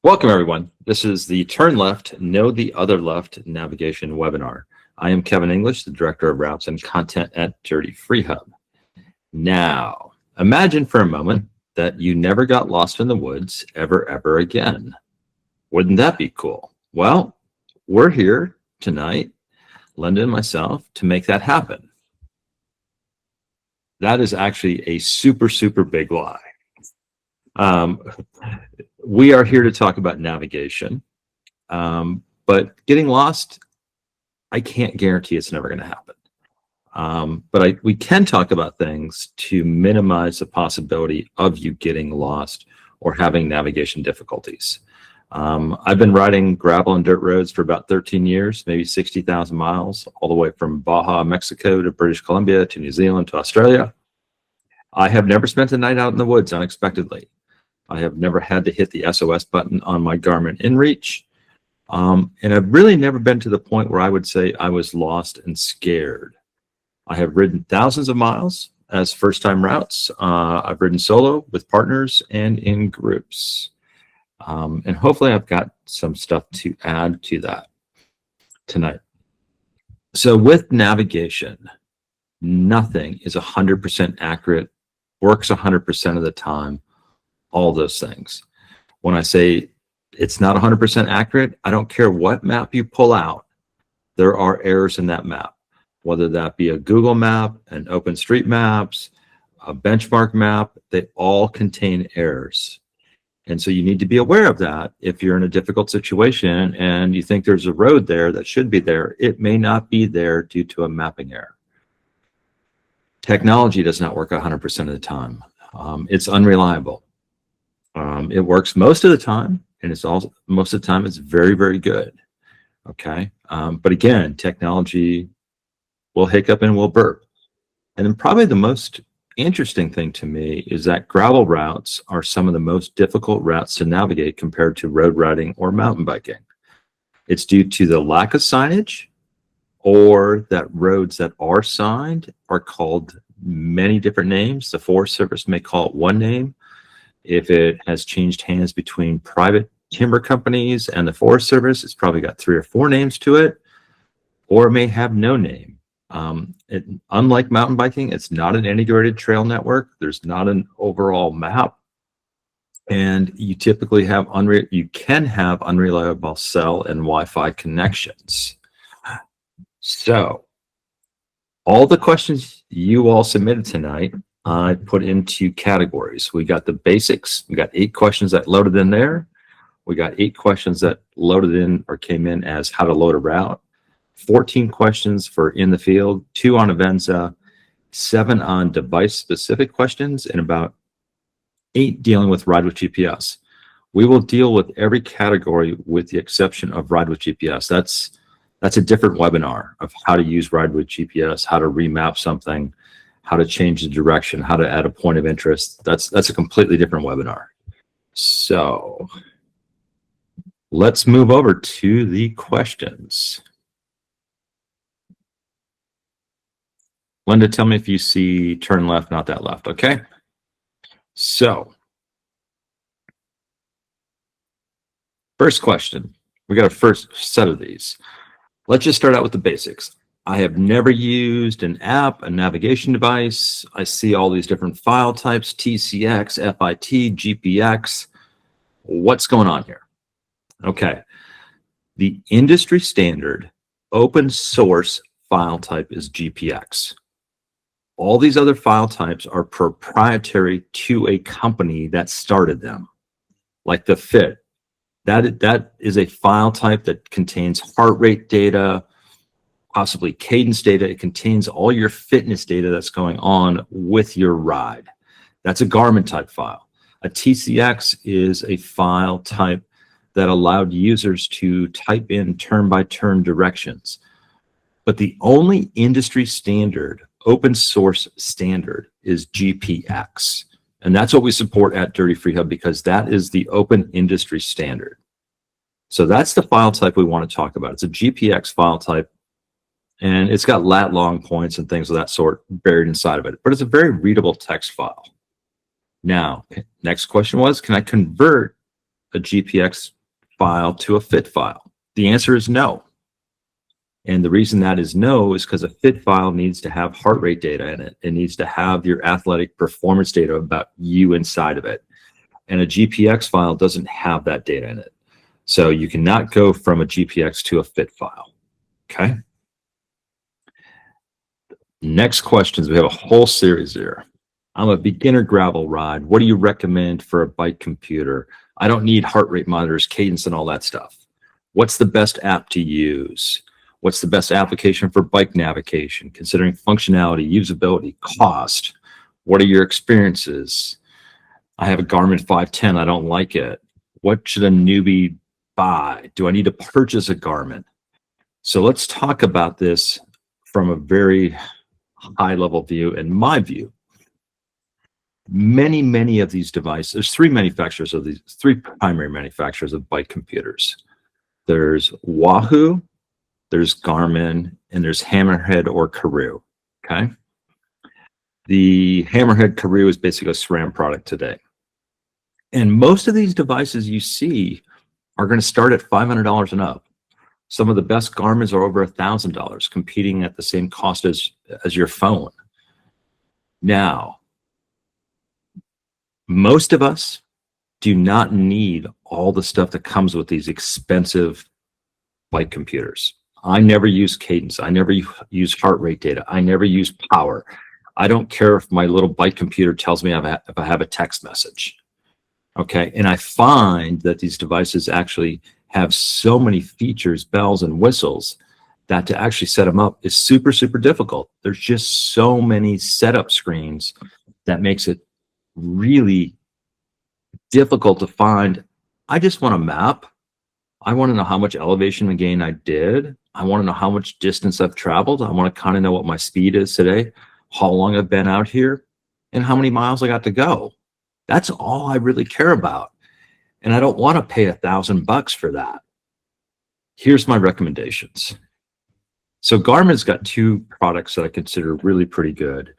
Welcome, everyone. This is the Turn Left, Know the Other Left navigation webinar. I am Kevin English, the Director of Routes and Content at Dirty Freehub. Now, imagine for a moment that you never got lost in the woods ever again. Wouldn't that be cool? Well, we're here tonight, Linda and myself, to make that happen. That is actually a super big lie. We are here to talk about navigation, but getting lost, I can't guarantee it's never going to happen. But we can talk about things to minimize the possibility of you getting lost or having navigation difficulties. I've been riding gravel and dirt roads for about 13 years, maybe 60,000 miles, all the way from Baja, Mexico to British Columbia to New Zealand to Australia. I have never spent a night out in the woods unexpectedly. I have never had to hit the SOS button on my Garmin InReach. And I've really never been to the point where I would say I was lost and scared. I have ridden thousands of miles as first-time routes. I've ridden solo with partners and in groups. And hopefully I've got some stuff to add to that tonight. So with navigation, nothing is 100% accurate, works 100% of the time. All those things. When I say it's not 100% accurate, I don't care what map you pull out, there are errors in that map, whether that be a Google map, an OpenStreetMaps, a benchmark map, they all contain errors. And so you need to be aware of that. If you're in a difficult situation and you think there's a road there that should be there, it may not be there due to a mapping error. Technology does not work 100% of the time. It's unreliable. It works most of the time, and it's also most of the time it's very good. Okay, but again, technology will hiccup and will burp. And then probably the most interesting thing to me is that gravel routes are some of the most difficult routes to navigate compared to road riding or mountain biking. It's due to the lack of signage, or that roads that are signed are called many different names. The Forest Service may call it one name. If it has changed hands between private timber companies and the Forest Service, it's probably got 3 or 4 names to it, or it may have no name. Unlike mountain biking, it's not an integrated trail network. There's not an overall map, and you typically have you can have unreliable cell and Wi-Fi connections. So, all the questions you all submitted tonight, I put into categories. We got the basics. We got 8 questions that loaded in there. We got 8 questions that loaded in or came in as how to load a route. 14 questions for in the field, 2 on Avenza, 7 on device specific questions, and about 8 dealing with Ride with GPS. We will deal with every category with the exception of Ride with GPS. That's a different webinar of how to use Ride with GPS, how to remap something, how to change the direction, how to add a point of interest. That's a completely different webinar. So let's move over to the questions. Linda, tell me if you see turn left, not that left, okay? So first question, we got a first set of these. Let's just start out with the basics. I have never used an app, a navigation device. I see all these different file types, TCX, FIT, GPX. What's going on here? Okay. The industry standard open source file type is GPX. All these other file types are proprietary to a company that started them, like the FIT. That is a file type that contains heart rate data, possibly cadence data. It contains all your fitness data that's going on with your ride. That's a Garmin type file. A TCX is a file type that allowed users to type in turn-by-turn directions. But the only industry standard, open source standard, is GPX. And that's what we support at Dirty Freehub because that is the open industry standard. So that's the file type we want to talk about. It's a GPX file type, and it's got lat long points and things of that sort buried inside of it. But it's a very readable text file. Now, next question was, can I convert a GPX file to a fit file? The answer is no. And the reason that is no is because a fit file needs to have heart rate data in it. It needs to have your athletic performance data about you inside of it. And a GPX file doesn't have that data in it. So you cannot go from a GPX to a fit file. Okay. Next questions. We have a whole series here. I'm a beginner gravel ride. What do you recommend for a bike computer? I don't need heart rate monitors, cadence, and all that stuff. What's the best app to use? What's the best application for bike navigation, considering functionality, usability, cost? What are your experiences? I have a Garmin 510. I don't like it. What should a newbie buy? Do I need to purchase a Garmin? So let's talk about this from a very high level view. In my view, many of these devices, there's three primary manufacturers of bike computers. There's Wahoo, there's Garmin, and there's Hammerhead or Karoo. Okay. The Hammerhead Karoo is basically a SRAM product today. And most of these devices you see are going to start at $500 and up. Some of the best Garmins are over $1,000, competing at the same cost as your phone. Now, most of us do not need all the stuff that comes with these expensive bike computers. I never use cadence. I never use heart rate data. I never use power. I don't care if my little bike computer tells me if I have a text message. Okay, and I find that these devices actually have so many features, bells and whistles, that to actually set them up is super difficult. There's just so many setup screens that makes it really difficult to find. I just want a map. I want to know how much elevation gain I did. I want to know how much distance I've traveled. I want to kind of know what my speed is today, how long I've been out here, and how many miles I got to go. That's all I really care about. And I don't want to pay $1,000 for that. Here's my recommendations. So Garmin's got two products that I consider really pretty good.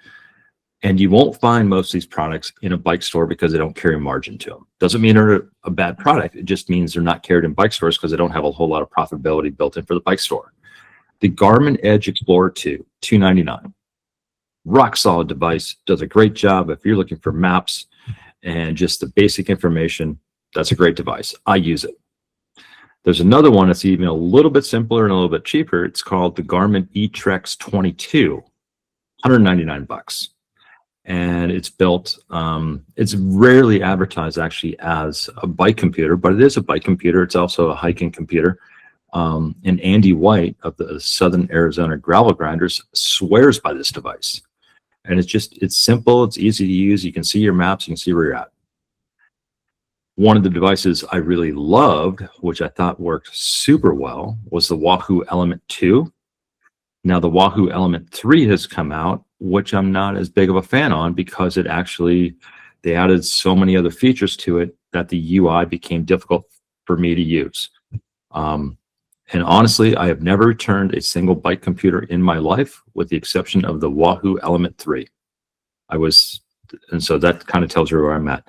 And you won't find most of these products in a bike store because they don't carry margin to them. Doesn't mean they're a bad product. It just means they're not carried in bike stores because they don't have a whole lot of profitability built in for the bike store. The Garmin Edge Explorer 2, $299. Rock solid device, does a great job if you're looking for maps and just the basic information. That's a great device. I use it. There's another one that's even a little bit simpler and a little bit cheaper. It's called the Garmin eTrex 22, $199. And it's built, it's rarely advertised actually as a bike computer, but it is a bike computer. It's also a hiking computer. And Andy White of the Southern Arizona Gravel Grinders swears by this device. And it's simple, it's easy to use. You can see your maps, you can see where you're at. One of the devices I really loved, which I thought worked super well, was the Wahoo Element 2. Now the Wahoo Element 3 has come out, which I'm not as big of a fan on because they added so many other features to it that the UI became difficult for me to use. And honestly, I have never returned a single bike computer in my life with the exception of the Wahoo Element 3. And so that kind of tells you where I'm at.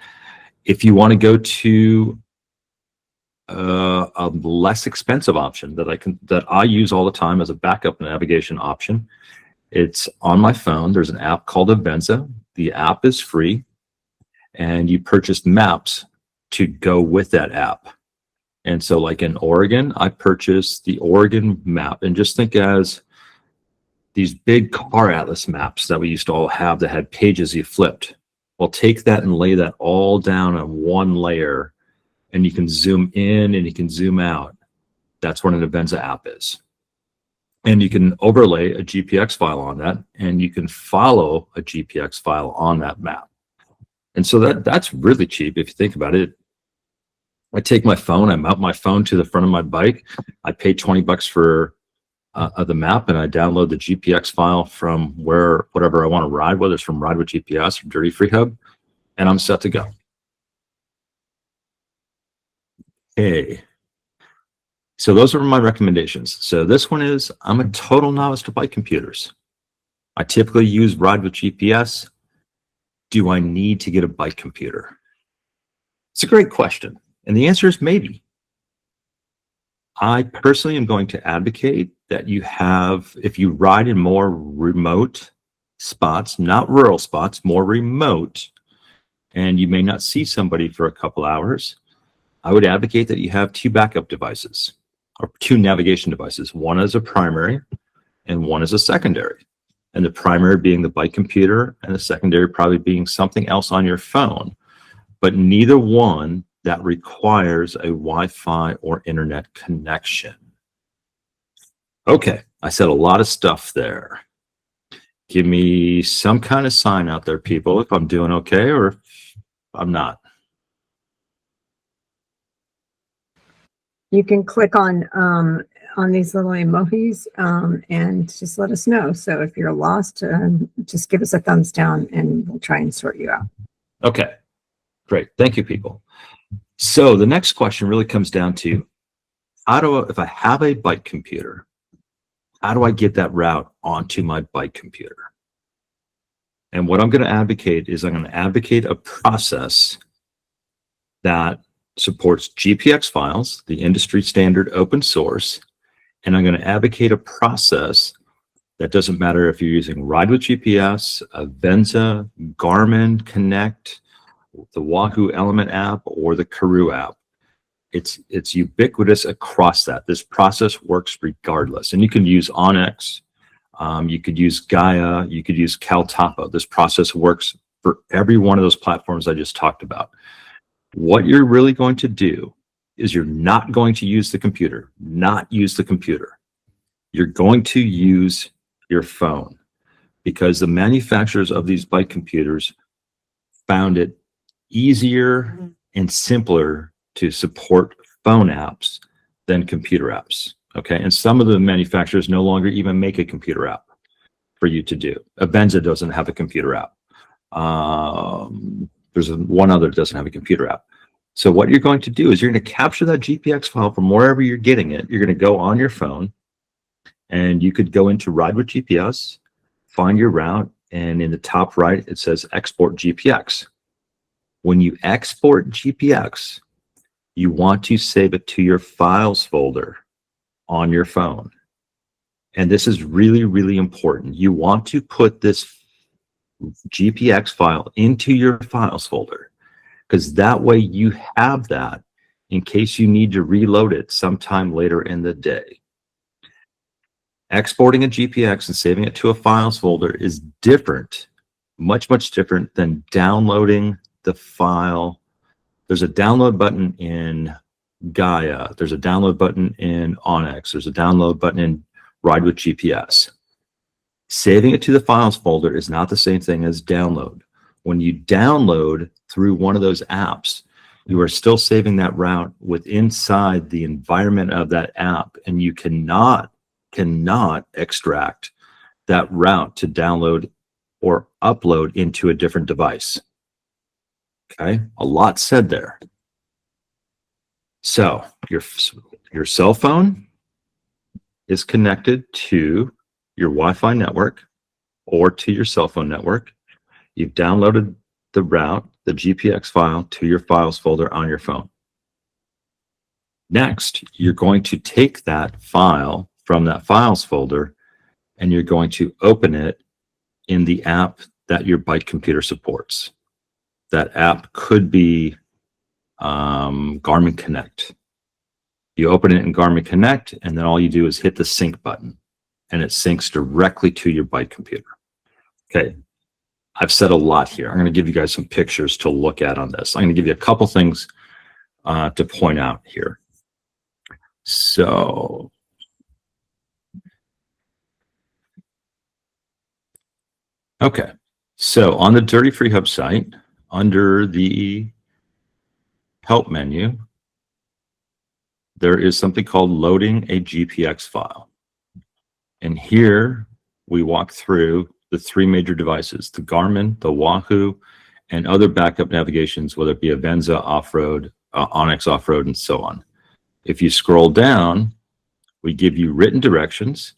If you want to go to a less expensive option that I use all the time as a backup navigation option, it's on my phone. There's an app called Avenza. The app is free, and you purchase maps to go with that app. And so like in Oregon, I purchased the Oregon map, and just think as these big car atlas maps that we used to all have that had pages you flipped. Well, take that and lay that all down on one layer, and you can zoom in and you can zoom out. That's what an Avenza app is. And you can overlay a GPX file on that, and you can follow a GPX file on that map. And so that's really cheap if you think about it. I take my phone, I mount my phone to the front of my bike. I pay $20 for the map, and I download the GPX file from whatever I want to ride, whether it's from Ride with GPS or Dirty Freehub, and I'm set to go. Okay. So those are my recommendations. So this one is, I'm a total novice to bike computers. I typically use Ride with GPS. Do I need to get a bike computer? It's a great question. And the answer is maybe. I personally am going to advocate that you have, if you ride in more remote spots, not rural spots, more remote, and you may not see somebody for a couple hours, I would advocate that you have 2 backup devices or 2 navigation devices. One is a primary and one is a secondary. And the primary being the bike computer and the secondary probably being something else on your phone, but neither one that requires a Wi-Fi or internet connection. Okay, I said a lot of stuff there. Give me some kind of sign out there, people, if I'm doing okay or if I'm not. You can click on these little emojis and just let us know. So if you're lost, just give us a thumbs down and we'll try and sort you out. Okay, great. Thank you, people. So the next question really comes down to, if I have a bike computer, how do I get that route onto my bike computer? And what I'm going to advocate is I'm going to advocate a process that supports GPX files, the industry standard open source, and I'm going to advocate a process that doesn't matter if you're using Ride with GPS, Avenza, Garmin Connect, the Wahoo Element app, or the Karoo app. It's ubiquitous across that. This process works regardless. And you can use Onyx, you could use Gaia, you could use Caltopo. This process works for every one of those platforms I just talked about. What you're really going to do is you're not going to use the computer, You're going to use your phone, because the manufacturers of these bike computers found it easier and simpler to support phone apps than computer apps. Okay, and some of the manufacturers no longer even make a computer app for you to do. Avenza doesn't have a computer app. There's one other that doesn't have a computer app. So what you're going to do is you're going to capture that GPX file from wherever you're getting it. You're going to go on your phone, and you could go into Ride with GPS, find your route, and in the top right, it says Export GPX. When you export GPX, you want to save it to your files folder on your phone. And this is really, really important. You want to put this GPX file into your files folder, because that way you have that in case you need to reload it sometime later in the day. Exporting a GPX and saving it to a files folder is different, much, much different than downloading the file. There's a download button in Gaia. There's a download button in Onyx. There's a download button in Ride with GPS. Saving it to the files folder is not the same thing as download. When you download through one of those apps, you are still saving that route inside the environment of that app, and you cannot extract that route to download or upload into a different device. Okay, a lot said there. So your cell phone is connected to your Wi-Fi network or to your cell phone network. You've downloaded the route, the GPX file, to your files folder on your phone. Next, you're going to take that file from that files folder and you're going to open it in the app that your bike computer supports. That app could be Garmin Connect. You open it in Garmin Connect, and then all you do is hit the sync button, and it syncs directly to your bike computer. Okay, I've said a lot here. I'm going to give you guys some pictures to look at on this. I'm going to give you a couple things to point out here. So, okay, so on the Dirty Freehub site, under the help menu, there is something called loading a GPX file. And here we walk through the 3 major devices, the Garmin, the Wahoo, and other backup navigations, whether it be Avenza off-road, Onyx off-road, and so on. If you scroll down, we give you written directions,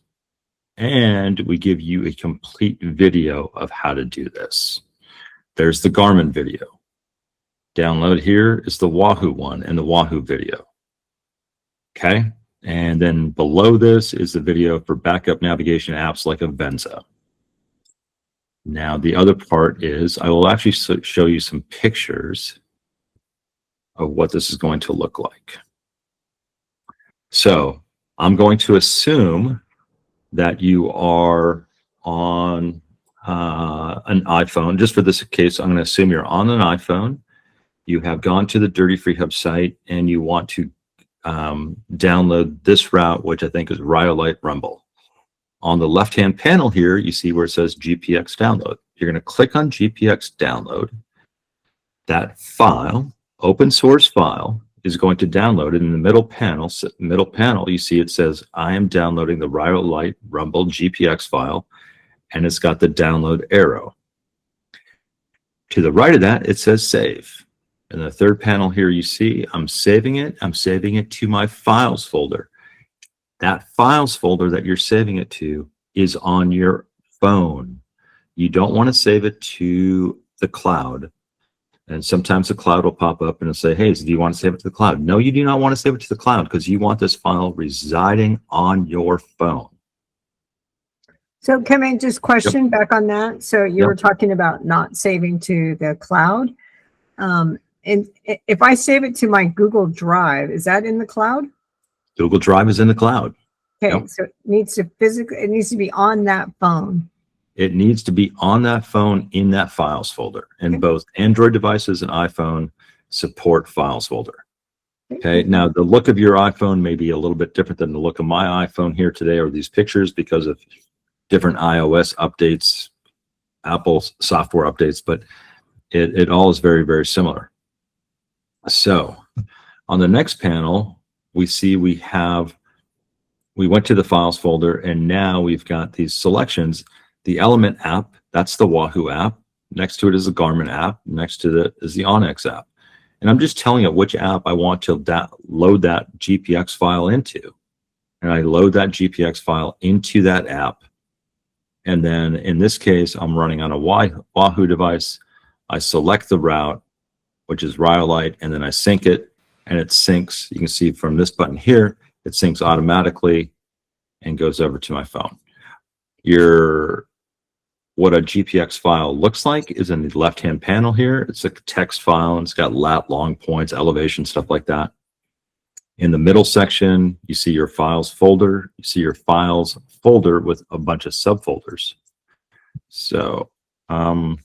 and we give you a complete video of how to do this. There's the Garmin video. Download here is the Wahoo one and the Wahoo video. Okay. And then below this is the video for backup navigation apps like Avenza. Now, the other part is I will actually show you some pictures of what this is going to look like. So I'm going to assume that you are on an iPhone. Just for this case, I'm going to assume you're on an iPhone. You have gone to the Dirty Freehub site and you want to download this route, which I think is Rhyolite Rumble. On the left-hand panel here, you see where it says GPX download. You're going to click on GPX download. That file, open source file, is going to download it. In the middle panel, you see it says, I am downloading the Rhyolite Rumble GPX file, and it's got the download arrow. To the right of that, it says save. In the third panel here, you see I'm saving it. I'm saving it to my files folder. That files folder that you're saving it to is on your phone. You don't want to save it to the cloud. And sometimes the cloud will pop up and it'll say, hey, do you want to save it to the cloud? No, you do not want to save it to the cloud because you want this file residing on your phone. So can I just question back on that? So you were talking about not saving to the cloud. And if I save it to my Google Drive, is that in the cloud? Google Drive is in the cloud. Okay, so it needs to be on that phone. It needs to be on that phone in that files folder. And both Android devices and iPhone support files folder. Okay, now the look of your iPhone may be a little bit different than the look of my iPhone here today or these pictures because of different iOS updates, Apple software updates, but it all is very, very similar. So on the next panel, we see we went to the files folder and now we've got these selections. The Element app, that's the Wahoo app. Next to it is the Garmin app. Next to it is the Onyx app. And I'm just telling it which app I want to load that GPX file into. And I load that GPX file into that app. And then in this case, I'm running on a Wahoo device. I select the route, which is Rhyolite, and then I sync it, and it syncs. You can see from this button here, it syncs automatically and goes over to my phone. What a GPX file looks like is in the left-hand panel here. It's a text file, and it's got lat, long points, elevation, stuff like that. In the middle section, you see your files folder. You see your files folder with a bunch of subfolders. So, and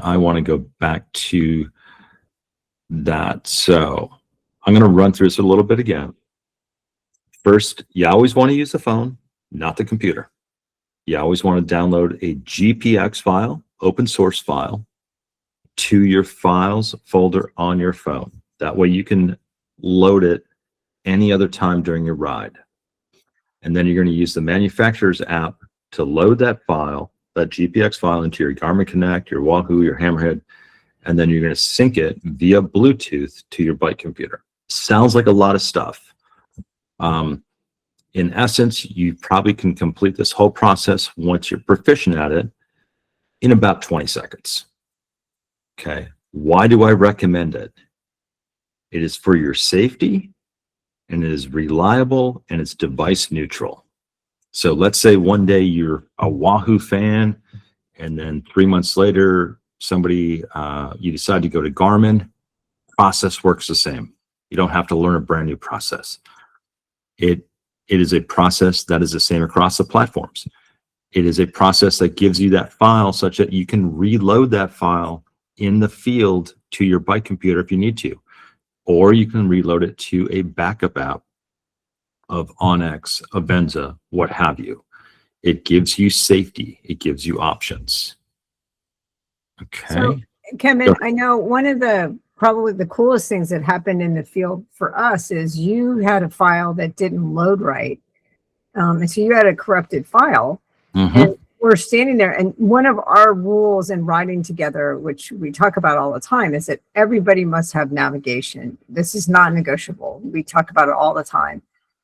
I want to go back to that. So I'm going to run through this a little bit again. First, you always want to use the phone, not the computer. You always want to download a GPX file, open source file, to your files folder on your phone. That way you can load it any other time during your ride. And then you're going to use the manufacturer's app to load that file, that GPX file, into your Garmin Connect, your Wahoo, your Hammerhead, and then you're going to sync it via Bluetooth to your bike computer. Sounds like a lot of stuff. In essence, you probably can complete this whole process once you're proficient at it in about 20 seconds. Okay, why do I recommend it? It is for your safety, and it is reliable, and it's device neutral. So let's say one day you're a Wahoo fan, and then 3 months later, you decide to go to Garmin. Process works the same. You don't have to learn a brand new process. It is a process that is the same across the platforms. It is a process that gives you that file such that you can reload that file in the field to your bike computer if you need to, or you can reload it to a backup app of Onyx, Avenza, what have you. It gives you safety. It gives you options. Okay. So, Kevin, I know one of probably the coolest things that happened in the field for us is you had a file that didn't load right. And so you had a corrupted file. And we're standing there, and one of our rules in riding together, which we talk about all the time, is that everybody must have navigation. This is not negotiable. We talk about it all the time.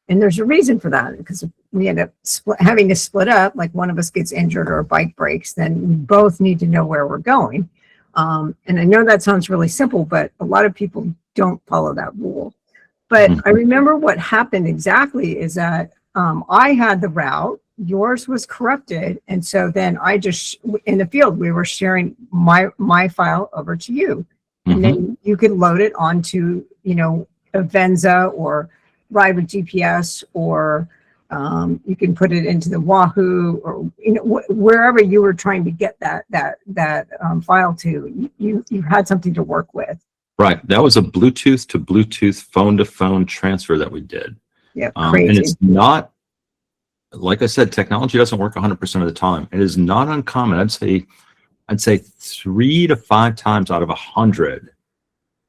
And there's a reason for that, because if we end up having to split up, like one of us gets injured or a bike breaks, then we both need to know where we're going. And I know that sounds really simple, but a lot of people don't follow that rule. But I remember what happened exactly is that I had the route, yours was corrupted. And so then I just, in the field, we were sharing my file over to you. And then you could load it onto, you know, Avenza or Ride with GPS, or you can put it into the Wahoo, or, you know, wherever you were trying to get that file to, you had something to work with. Right. That was a Bluetooth to Bluetooth, phone to phone transfer that we did. Yeah, And crazy. it's not, like I said, technology doesn't work 100% of the time. It is not uncommon. I'd say 3 to 5 times out of 100,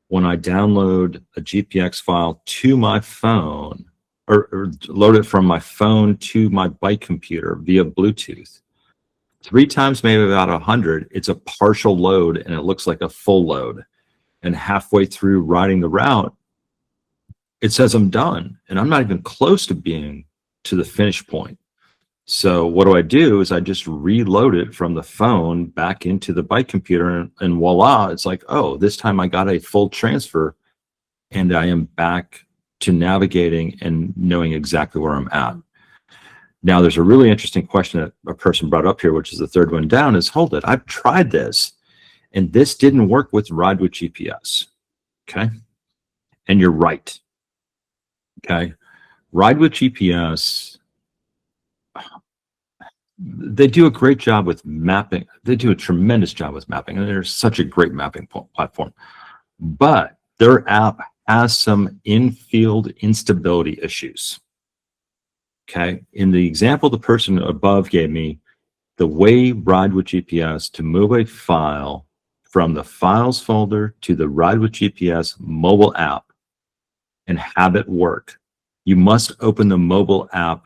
when I download a GPX file to my phone, or load it from my phone to my bike computer via Bluetooth, 3 times maybe out of 100, it's a partial load and it looks like a full load. And halfway through riding the route, it says I'm done, and I'm not even close to being to the finish point. So what do? Is I just reload it from the phone back into the bike computer, and voila, it's like, oh, this time I got a full transfer, and I am back to navigating and knowing exactly where I'm at. Now, there's a really interesting question that a person brought up here, which is the third one down, is, hold it, I've tried this, and this didn't work with Ride with GPS. Okay. And you're right. Okay. Ride with GPS, they do a great job with mapping. They do a tremendous job with mapping, and they're such a great mapping platform. But their app has some in-field instability issues. Okay. In the example the person above gave me, the way Ride with GPS to move a file from the files folder to the Ride with GPS mobile app and have it work, you must open the mobile app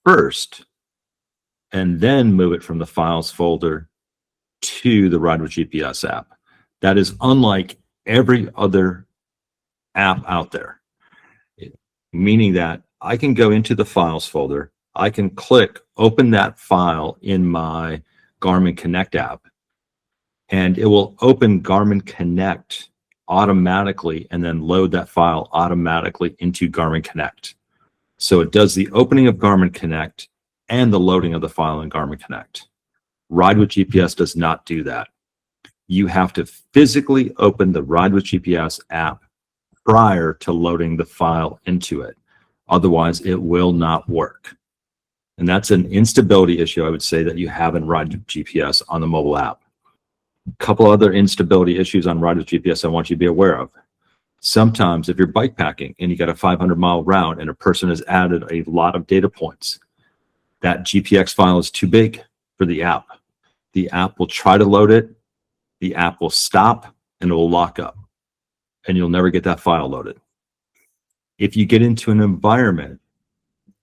first and then move it from the files folder to the Ride with GPS app. That is unlike every other app out there, meaning that I can go into the files folder, I can click open that file in my Garmin Connect app, and it will open Garmin Connect automatically and then load that file automatically into Garmin Connect. So it does the opening of Garmin Connect and the loading of the file in Garmin Connect. Ride with GPS does not do that. You have to physically open the Ride with GPS app prior to loading the file into it. Otherwise, it will not work. And that's an instability issue, I would say, that you have in Ride with GPS on the mobile app. A couple other instability issues on Ride with GPS I want you to be aware of. Sometimes if you're bike packing and you got a 500-mile route and a person has added a lot of data points, that GPX file is too big for the app. The app will try to load it, the app will stop, and it will lock up, and you'll never get that file loaded. If you get into an environment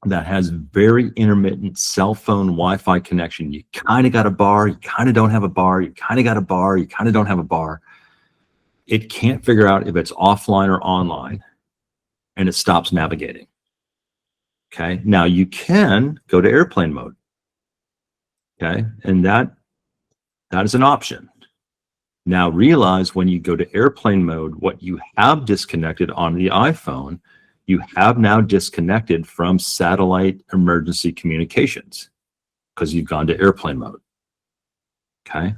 that has very intermittent cell phone Wi-Fi connection, you kind of got a bar, you kind of don't have a bar, you kind of got a bar, you kind of don't have a bar, it can't figure out if it's offline or online, and it stops navigating. Okay, now you can go to airplane mode. Okay, and that is an option. Now realize when you go to airplane mode, what you have disconnected on the iPhone, you have now disconnected from satellite emergency communications because you've gone to airplane mode. Okay.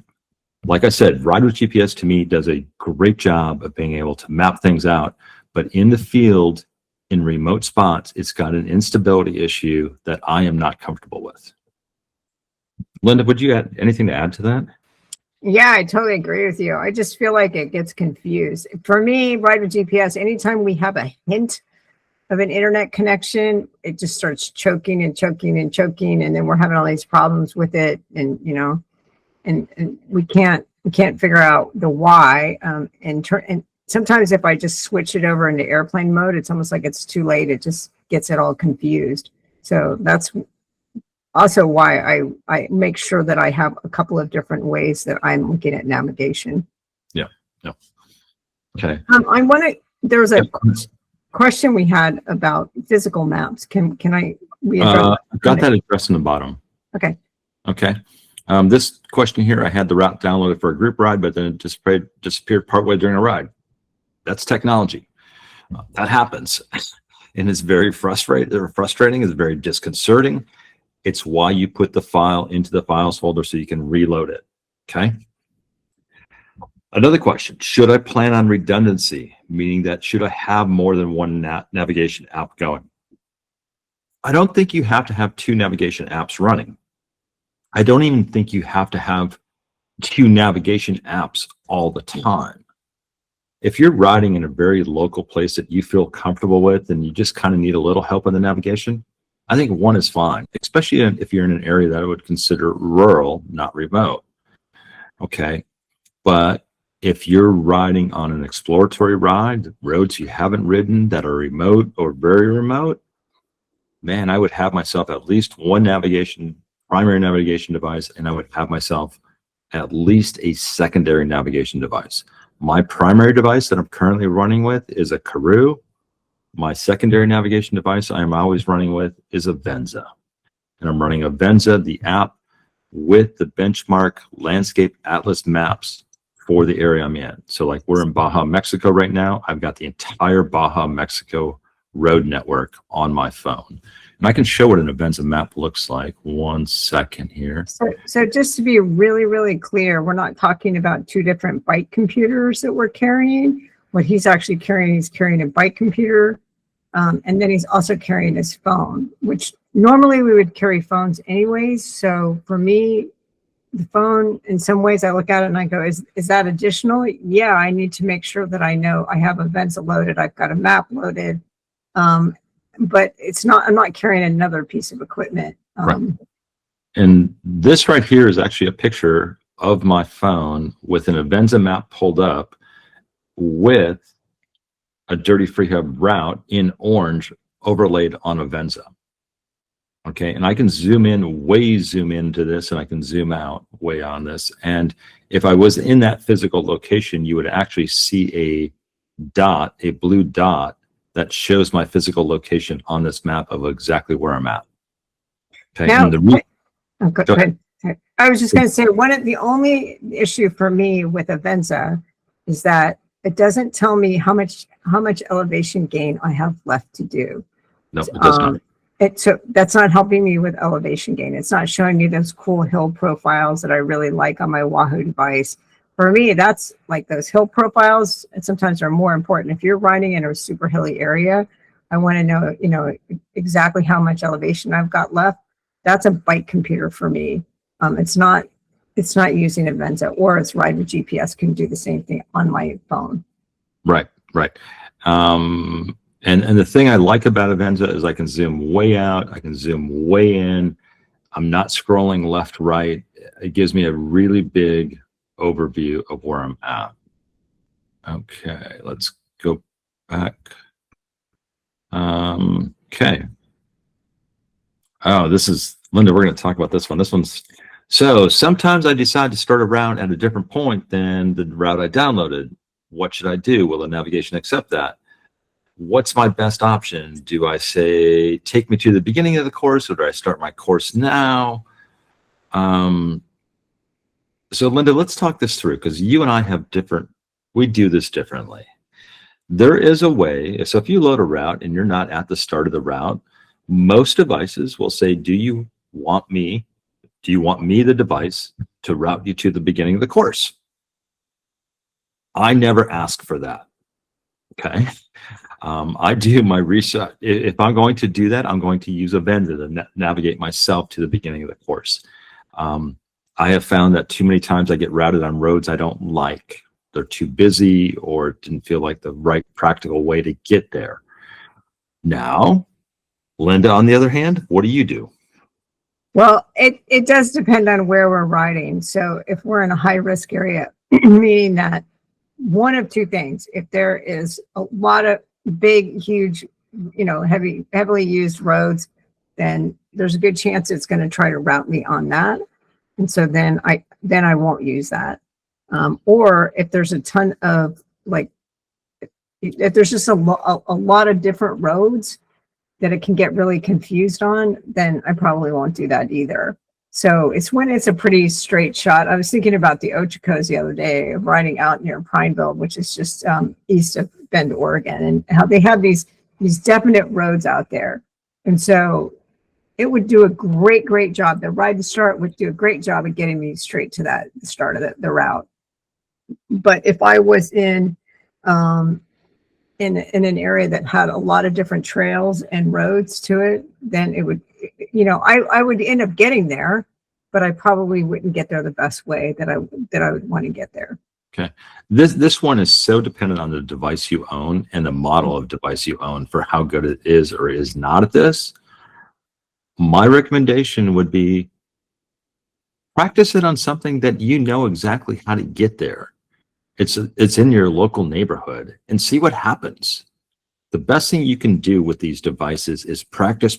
Like I said, Ride with GPS to me does a great job of being able to map things out, but in the field, in remote spots, it's got an instability issue that I am not comfortable with. Linda, would you add anything to add to that? Yeah, I totally agree with you. I just feel like it gets confused. For me, Ride with GPS, anytime we have a hint of an internet connection, it just starts choking and choking and choking, and then we're having all these problems with it, and you know, and we can't figure out the why. And sometimes if I just switch it over into airplane mode, it's almost like it's too late. It just gets it all confused. So that's also why I make sure that I have a couple of different ways that I'm looking at navigation. Yeah. Okay. I want to. There was a question we had about physical maps. Can I? I've got that addressed in the bottom. Okay. Okay. This question here, I had the route downloaded for a group ride, but then it disappeared partway during a ride. That's technology. That happens. And it's very frustrating. It's very disconcerting. It's why you put the file into the files folder so you can reload it. Okay. Another question, should I plan on redundancy? Meaning that should I have more than one navigation app going? I don't think you have to have 2 navigation apps running. I don't even think you have to have 2 navigation apps all the time. If you're riding in a very local place that you feel comfortable with and you just kind of need a little help in the navigation, I think 1 is fine, especially if you're in an area that I would consider rural, not remote. Okay. But if you're riding on an exploratory ride, roads you haven't ridden that are remote or very remote, man, I would have myself at least 1 primary navigation device, and I would have myself at least a secondary navigation device. My primary device that I'm currently running with is a Karoo. My secondary navigation device I am always running with is a Venza. And I'm running a Venza, the app, with the benchmark landscape atlas maps for the area I'm in. So like we're in Baja, Mexico right now. I've got the entire Baja, Mexico road network on my phone. And I can show what an Venza map looks like. 1 second here. So just to be really, really clear, we're not talking about 2 different bike computers that we're carrying. What he's actually carrying, he's carrying a bike computer, and then he's also carrying his phone, which normally we would carry phones anyways. So for me, the phone, in some ways I look at it and I go, is that additional? Yeah, I need to make sure that I know I have a Venza loaded, I've got a map loaded. But it's not, I'm not carrying another piece of equipment. Right. And this right here is actually a picture of my phone with an Venza map pulled up with a Dirty Freehub route in orange overlaid on a Venza. Okay, and I can zoom into this, and I can zoom out way on this. And if I was in that physical location, you would actually see a blue dot that shows my physical location on this map of exactly where I'm at. Okay. Now, Go ahead. I was just going to say, the only issue for me with a Venza is that it doesn't tell me how much elevation gain I have left to do. No, it does not. So that's not helping me with elevation gain. It's not showing me those cool hill profiles that I really like on my Wahoo device. For me, that's like those hill profiles, and sometimes are more important. If you're riding in a super hilly area, I want to know, exactly how much elevation I've got left. That's a bike computer for me. It's not using a Venza, or it's Ride with GPS can do the same thing on my phone. Right. And the thing I like about a Venza is I can zoom way out, I can zoom way in. I'm not scrolling left, right. It gives me a really big overview of where I'm at. Okay, let's go back. Okay. Oh, this is Linda. We're going to talk about this one. So sometimes I decide to start a route at a different point than the route I downloaded. What should I do? Will the navigation accept that? What's my best option? Do I say, take me to the beginning of the course, or do I start my course now? So Linda, let's talk this through, because you and I we do this differently. There is a way, so if you load a route and you're not at the start of the route, most devices will say, do you want me, the device, to route you to the beginning of the course? I never ask for that, okay? I do my research. If I'm going to do that, I'm going to use a Venza to navigate myself to the beginning of the course. I have found that too many times I get routed on roads I don't like. They're too busy, or didn't feel like the right practical way to get there. Now, Linda, on the other hand, what do you do? Well, it does depend on where we're riding. So if we're in a high risk area, meaning that one of 2 things, if there is a lot of big, huge, heavily used roads, then there's a good chance it's going to try to route me on that. And so then I won't use that. Or if there's a ton of if there's just a lot of different roads that it can get really confused on, then I probably won't do that either. So it's when it's a pretty straight shot. I was thinking about the Ochocos the other day, riding out near Prineville, which is just east of Bend, Oregon, and how they have these definite roads out there. And so it would do a great job. The ride to start would do a great job of getting me straight to the start of the route. But if I was in an area that had a lot of different trails and roads to it, then it would, I would end up getting there, but I probably wouldn't get there the best way that I would want to get there. Okay. This one is so dependent on the device you own and the model of device you own for how good it is or is not at this. My recommendation would be practice it on something that you know exactly how to get there. It's in your local neighborhood and see what happens. The best thing you can do with these devices is practice.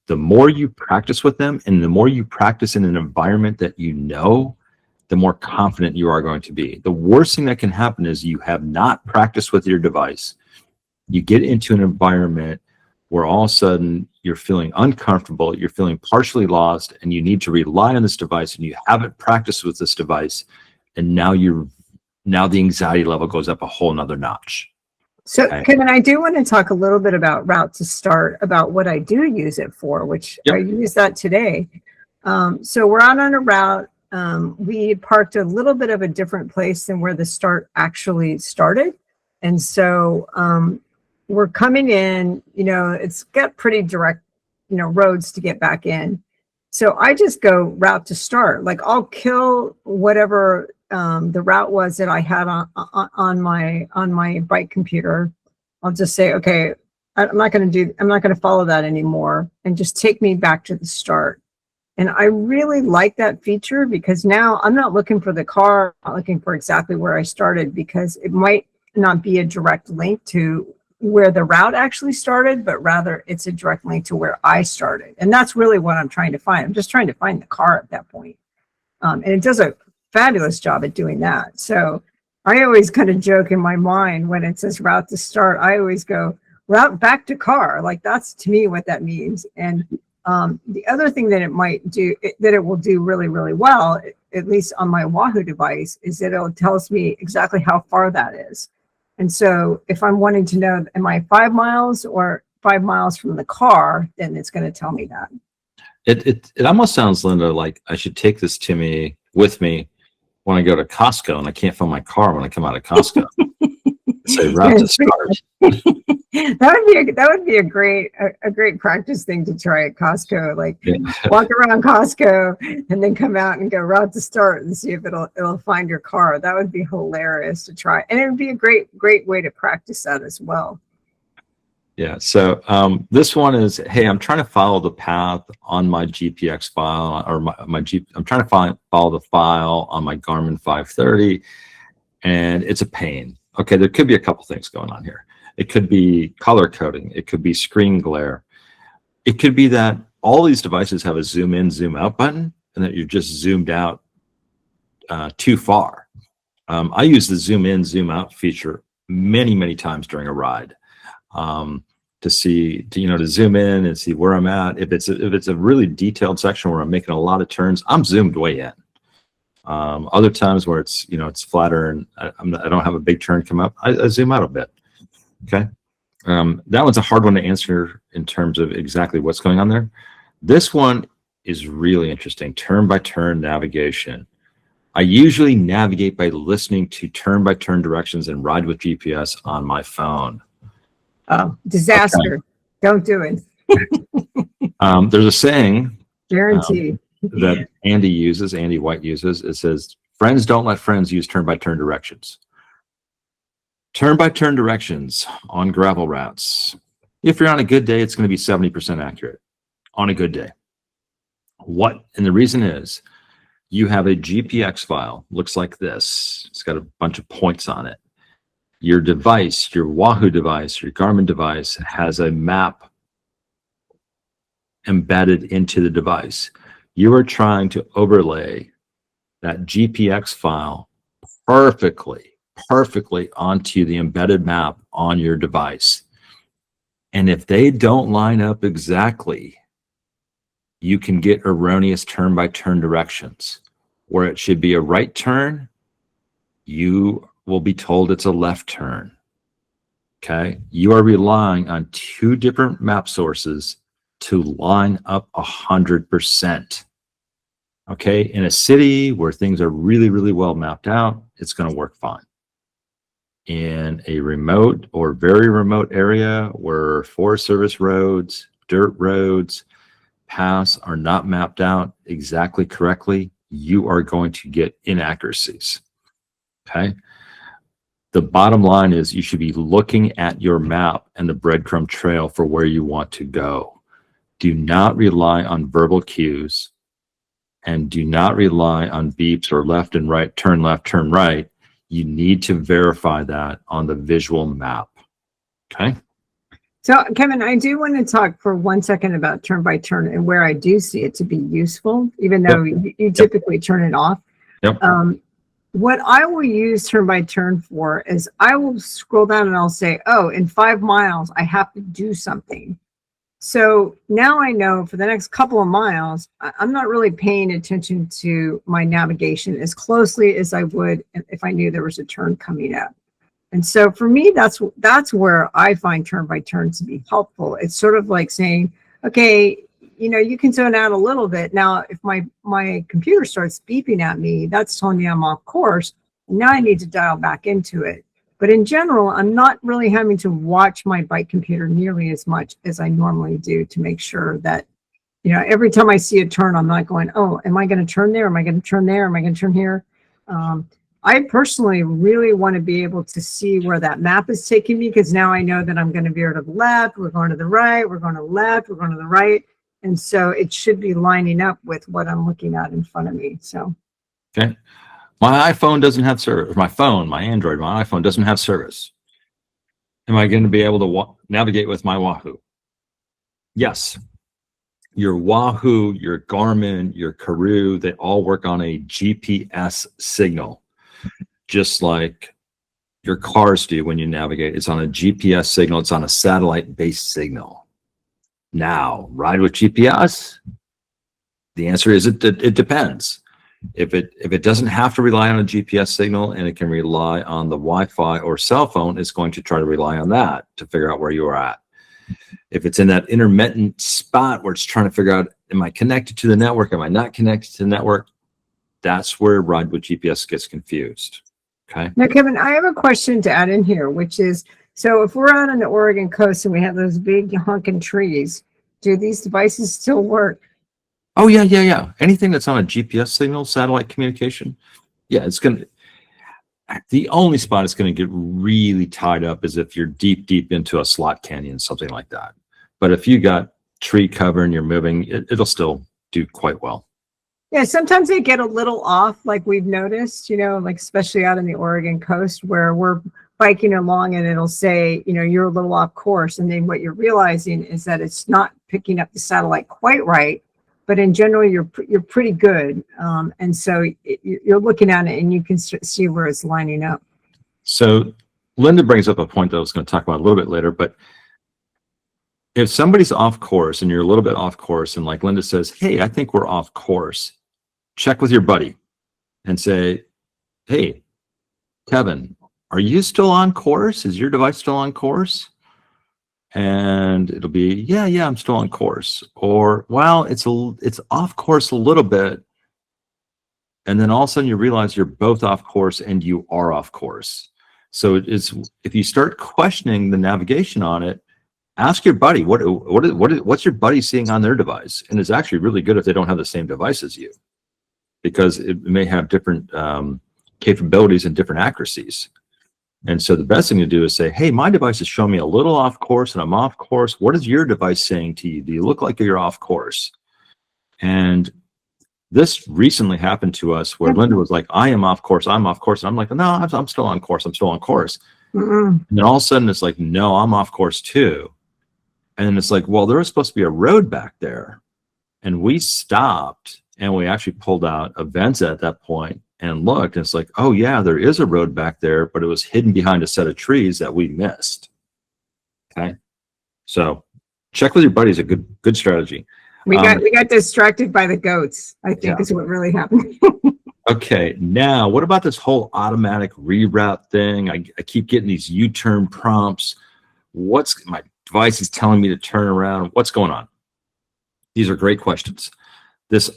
The more you practice with them and the more you practice in an environment that you know, the more confident you are going to be. The worst thing that can happen is you have not practiced with your device. You get into an environment where all of a sudden you're feeling uncomfortable, you're feeling partially lost, and you need to rely on this device, and you haven't practiced with this device, and now the anxiety level goes up a whole nother notch. So Kevin, I do want to talk a little bit about route to start, about what I do use it for, which I use that today. So we're out on a route. We parked a little bit of a different place than where the start actually started. And so we're coming in, it's got pretty direct, roads to get back in. So I just go route to start. Like I'll kill whatever the route was that I had on my bike computer. I'll just say, okay, I'm not going to follow that anymore, and just take me back to the start. And I really like that feature because now I'm not looking for the car, I'm not looking for exactly where I started, because it might not be a direct link to where the route actually started, but rather it's a direct link to where I started. And that's really what I'm trying to find. I'm just trying to find the car at that point. And it does a fabulous job at doing that. So I always kind of joke in my mind when it says route to start, I always go route back to car. Like that's to me what that means. And the other thing that it might do, that it will do really, really well, at least on my Wahoo device, is that it tells me exactly how far that is. And so if I'm wanting to know, am I 5 miles or 5 miles from the car, then it's going to tell me that. It almost sounds, Linda, like I should take this with me when I go to Costco and I can't find my car when I come out of Costco. Say route to start. That would be a great practice thing to try at Costco. Like walk around Costco and then come out and go route to start and see if it'll find your car. That would be hilarious to try, and it would be a great way to practice that as well. Yeah. So this one is, hey, I'm trying to follow the path on my GPX file, or I'm trying to follow the file on my Garmin 530, and it's a pain. Okay, there could be a couple things going on here. It could be color coding. It could be screen glare. It could be that all these devices have a zoom in, zoom out button, and that you're just zoomed out too far. I use the zoom in, zoom out feature many times during a ride to zoom in and see where I'm at. If it's a really detailed section where I'm making a lot of turns, I'm zoomed way in. Other times where it's flatter and I don't have a big turn come up, I zoom out a bit. Okay. That one's a hard one to answer in terms of exactly what's going on there. This one is really interesting. Turn by turn navigation. I usually navigate by listening to turn by turn directions and ride with GPS on my phone. Oh, disaster. Okay. Don't do it. There's a saying. Guaranteed. That Andy White uses. It says, friends don't let friends use turn-by-turn directions. Turn-by-turn directions on gravel routes. If you're on a good day, it's going to be 70% accurate on a good day. And the reason is you have a GPX file, looks like this. It's got a bunch of points on it. Your device, your Wahoo device, your Garmin device has a map embedded into the device. You are trying to overlay that GPX file perfectly onto the embedded map on your device. And if they don't line up exactly, you can get erroneous turn-by-turn directions. Where it should be a right turn, you will be told it's a left turn. Okay? You are relying on two different map sources to line up 100%. Okay? In a city where things are really, really well mapped out, it's going to work fine. In a remote or very remote area where Forest Service roads, dirt roads, paths are not mapped out exactly correctly, you are going to get inaccuracies. Okay? The bottom line is you should be looking at your map and the breadcrumb trail for where you want to go. Do not rely on verbal cues, and do not rely on beeps or left and right, turn left, turn right. You need to verify that on the visual map. Okay? So, Kevin, I do want to talk for 1 second about turn by turn and where I do see it to be useful, even though you typically turn it off. Yep. What I will use turn by turn for is I will scroll down and I'll say, oh, in 5 miles, I have to do something. So now I know for the next couple of miles, I'm not really paying attention to my navigation as closely as I would if I knew there was a turn coming up. And so for me, that's where I find turn by turn to be helpful. It's sort of like saying, okay, you can zone out a little bit. Now, if my computer starts beeping at me, that's telling me I'm off course. Now I need to dial back into it. But in general, I'm not really having to watch my bike computer nearly as much as I normally do to make sure that, every time I see a turn, I'm not going, oh, am I going to turn there? Am I going to turn there? Am I going to turn here? I personally really want to be able to see where that map is taking me, because now I know that I'm going to veer to the left, we're going to the right, we're going to the left, we're going to the right. And so it should be lining up with what I'm looking at in front of me. So, okay. My iPhone doesn't have service. My Android, my iPhone doesn't have service. Am I going to be able to navigate with my Wahoo? Yes. Your Wahoo, your Garmin, your Karoo, they all work on a GPS signal, just like your cars do when you navigate. It's on a GPS signal. It's on a satellite-based signal. Now, ride with GPS? The answer is it depends. If it doesn't have to rely on a GPS signal and it can rely on the Wi-Fi or cell phone, it's going to try to rely on that to figure out where you are at. If it's in that intermittent spot where it's trying to figure out, am I connected to the network? Am I not connected to the network? That's where ride with GPS gets confused. Okay. Now, Kevin, I have a question to add in here, which is, so if we're out on the Oregon coast and we have those big honking trees, do these devices still work? Oh, yeah. Anything that's on a GPS signal, satellite communication, yeah, the only spot it's going to get really tied up is if you're deep into a slot canyon, something like that. But if you got tree cover and you're moving, it'll still do quite well. Yeah, sometimes they get a little off, like we've noticed, like especially out on the Oregon coast where we're biking along and it'll say, you're a little off course. And then what you're realizing is that it's not picking up the satellite quite right. But in general, you're pretty good. And so you're looking at it and you can see where it's lining up. So Linda brings up a point that I was going to talk about a little bit later, but if somebody's off course and you're a little bit off course and like Linda says, hey, I think we're off course, check with your buddy and say, hey, Kevin, are you still on course? Is your device still on course? And it'll be, yeah, I'm still on course. Or, well, it's off course a little bit. And then all of a sudden you realize you're both off course and you are off course. So if you start questioning the navigation on it, ask your buddy, what's your buddy seeing on their device? And it's actually really good if they don't have the same device as you, because it may have different capabilities and different accuracies. And so the best thing to do is say, hey, my device is showing me a little off course and I'm off course. What is your device saying to you? Do you look like you're off course? And this recently happened to us where Linda was like, I am off course. I'm off course. And I'm like, no, I'm still on course. I'm still on course. And then all of a sudden it's like, no, I'm off course too. And then it's like, well, there was supposed to be a road back there. And we stopped and we actually pulled out events at that point and looked, and it's like, oh yeah, there is a road back there, but it was hidden behind a set of trees that we missed. Okay. So check with your buddy is a good strategy. We got distracted by the goats, I think, Yeah. is what really happened. Okay, now what about this whole automatic reroute thing? I keep getting these U-turn prompts. What's my device is telling me to turn around? What's going on? These are great questions. This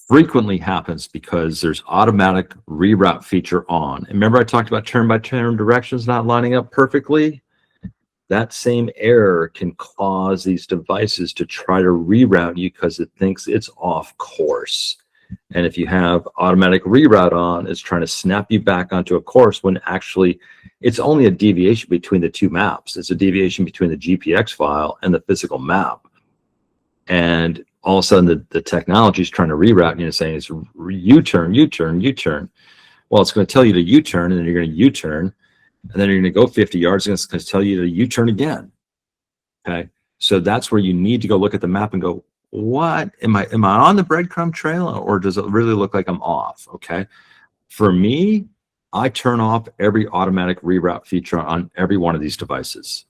frequently happens because there's automatic reroute feature on. And remember I talked about turn-by-turn directions not lining up perfectly? That same error can cause these devices to try to reroute you because it thinks it's off course. And if you have automatic reroute on, it's trying to snap you back onto a course when actually it's only a deviation between the two maps. It's a deviation between the GPX file and the physical map. And all of a sudden the technology is trying to reroute you and saying it's U-turn, U-turn, U-turn. Well, it's going to tell you to U-turn, and then you're going to U-turn, and then you're going to go 50 yards, and it's going to tell you to U-turn again. Okay. So that's where you need to go look at the map and go, what am I on the breadcrumb trail, or does it really look like I'm off? Okay. For me, I turn off every automatic reroute feature on every one of these devices.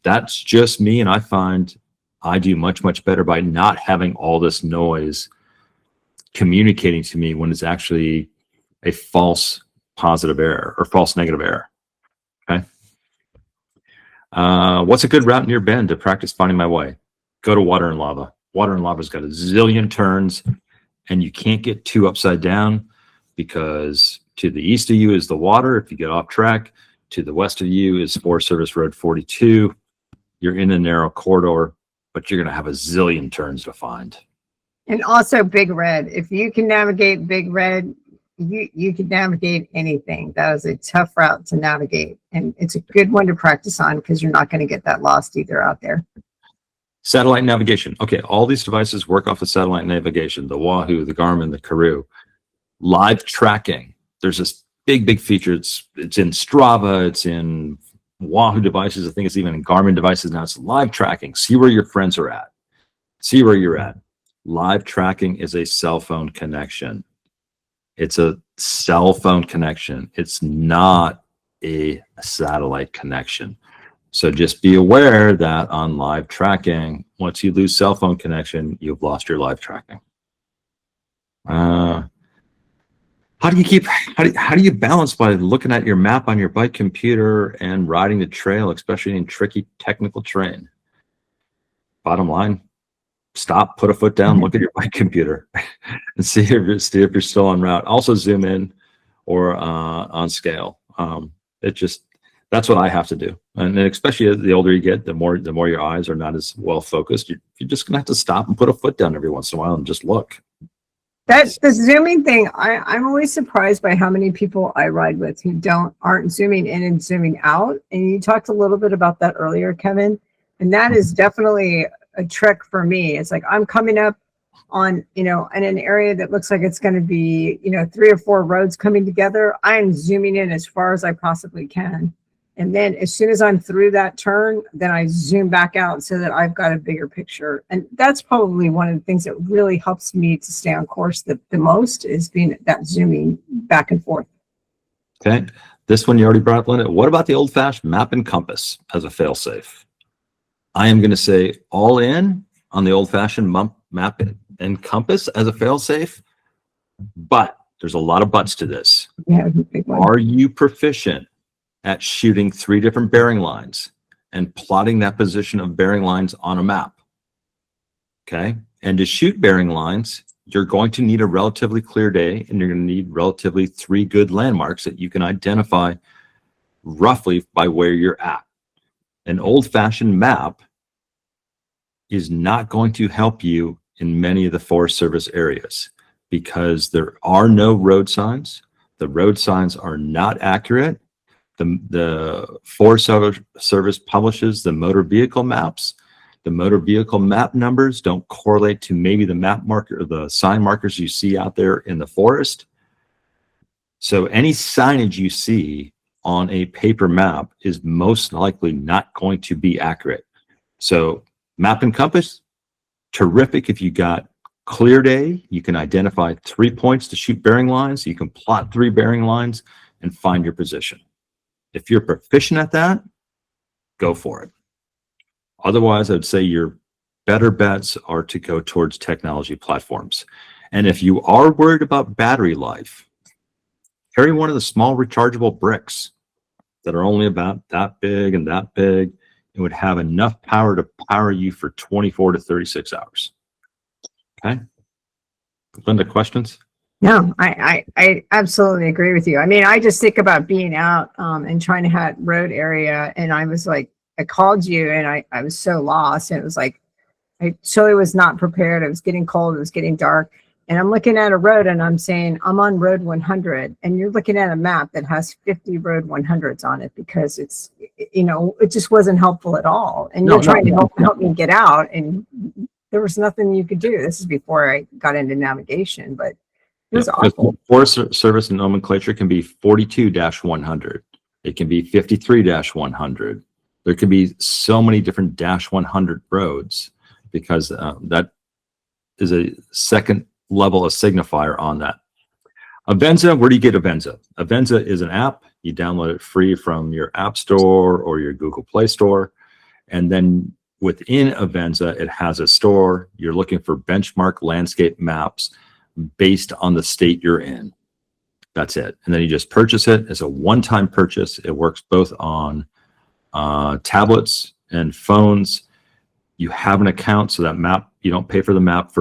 That's just me. And I find I do much, much better by not having all this noise communicating to me when it's actually a false positive error or false negative error. Okay. What's a good route near Bend to practice finding my way? Go to Water and Lava. Water and Lava's got a zillion turns, and you can't get too upside down because to the east of you is the water. If you get off track, to the west of you is Forest Service Road 42. You're in a narrow corridor, but you're going to have a zillion turns to find. And also Big Red. If you can navigate Big Red, you can navigate anything. That is a tough route to navigate, and it's a good one to practice on because you're not going to get that lost either out there. Satellite navigation. Okay, all these devices work off of satellite navigation, the Wahoo, the Garmin, the Karoo. Live tracking. There's this big feature. It's in Strava, it's in Wahoo devices. I think it's even in Garmin devices now. It's live tracking. See where your friends are at. See where you're at. Live tracking is a cell phone connection. It's a cell phone connection. It's not a satellite connection. So just be aware that on live tracking, once you lose cell phone connection, you've lost your live tracking. How do you balance by looking at your map on your bike computer and riding the trail, especially in tricky technical terrain? Bottom line, stop, put a foot down, look at your bike computer and see if you're still en route. Also zoom in or on scale. That's what I have to do. And then especially the older you get, the more your eyes are not as well focused. You're just gonna have to stop and put a foot down every once in a while and just look. That's the zooming thing. I'm always surprised by how many people I ride with who aren't zooming in and zooming out. And you talked a little bit about that earlier, Kevin. And that is definitely a trick for me. It's like I'm coming up on, in an area that looks like it's going to be, 3 or 4 roads coming together. I'm zooming in as far as I possibly can. And then as soon as I'm through that turn, then I zoom back out so that I've got a bigger picture. And that's probably one of the things that really helps me to stay on course the most is being that zooming back and forth. Okay. This one you already brought up, Linda. What about the old-fashioned map and compass as a fail-safe? I am going to say all in on the old-fashioned map and compass as a fail-safe, but there's a lot of buts to this. Yeah, big one. Are you proficient at shooting 3 different bearing lines and plotting that position of bearing lines on a map? Okay. And to shoot bearing lines, you're going to need a relatively clear day, and you're going to need relatively 3 good landmarks that you can identify roughly by where you're at. An old-fashioned map is not going to help you in many of the Forest Service areas because there are no road signs. The road signs are not accurate. The Forest Service publishes the motor vehicle maps. The motor vehicle map numbers don't correlate to maybe the map marker or the sign markers you see out there in the forest. So any signage you see on a paper map is most likely not going to be accurate. So map and compass, terrific if you got clear day. You can identify 3 points to shoot bearing lines. You can plot 3 bearing lines and find your position. If you're proficient at that, go for it. Otherwise, I would say your better bets are to go towards technology platforms. And if you are worried about battery life, carry one of the small rechargeable bricks that are only about that big and that big. It would have enough power to power you for 24 to 36 hours. Okay. Linda, questions? No, I absolutely agree with you. I mean, I just think about being out and trying to hit road area, and I was like, I called you and I was so lost, and it was like, I totally was not prepared. It was getting cold. It was getting dark. And I'm looking at a road and I'm saying, I'm on road 100. And you're looking at a map that has 50 road 100s on it because it's, you know, it just wasn't helpful at all. And you're trying to help me get out. And there was nothing you could do. This is before I got into navigation, but it was awful. Forest Service nomenclature can be 42-100. It can be 53-100. There could be so many different -100 roads because that is a second level of signifier on that. Avenza, where do you get Avenza? Avenza is an app. You download it free from your App Store or your Google Play Store. And then within Avenza, it has a store. You're looking for benchmark landscape maps based on the state you're in. That's it. And then you just purchase it. It's a one-time purchase. It works both on tablets and phones. You have an account, so that map, you don't pay for the map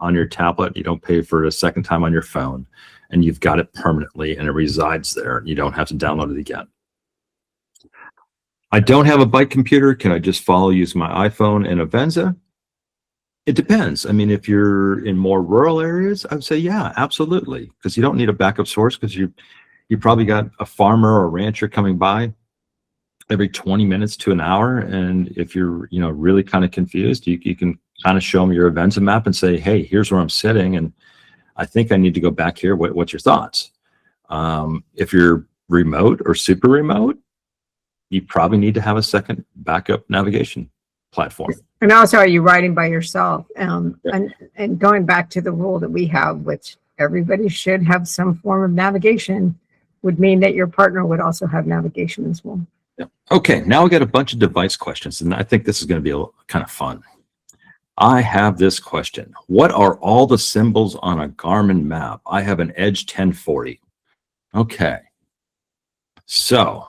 on your tablet. You don't pay for it a second time on your phone, and you've got it permanently and it resides there. You don't have to download it again. I don't have a bike computer. Can I just follow using my iPhone and Avenza? It depends. I mean, if you're in more rural areas, I would say, yeah, absolutely. Because you don't need a backup source because you probably got a farmer or a rancher coming by every 20 minutes to an hour. And if you're, you know, really kind of confused, you can kind of show them your Avenza map and say, hey, here's where I'm sitting. And I think I need to go back here. What's your thoughts? If you're remote or super remote, you probably need to have a second backup navigation platform. And also, are you riding by yourself? And going back to the rule that we have, which everybody should have some form of navigation, would mean that your partner would also have navigation as well. Yeah. Okay, now we got a bunch of device questions, and I think this is going to be kind of fun. I have this question. What are all the symbols on a Garmin map? I have an Edge 1040. Okay, so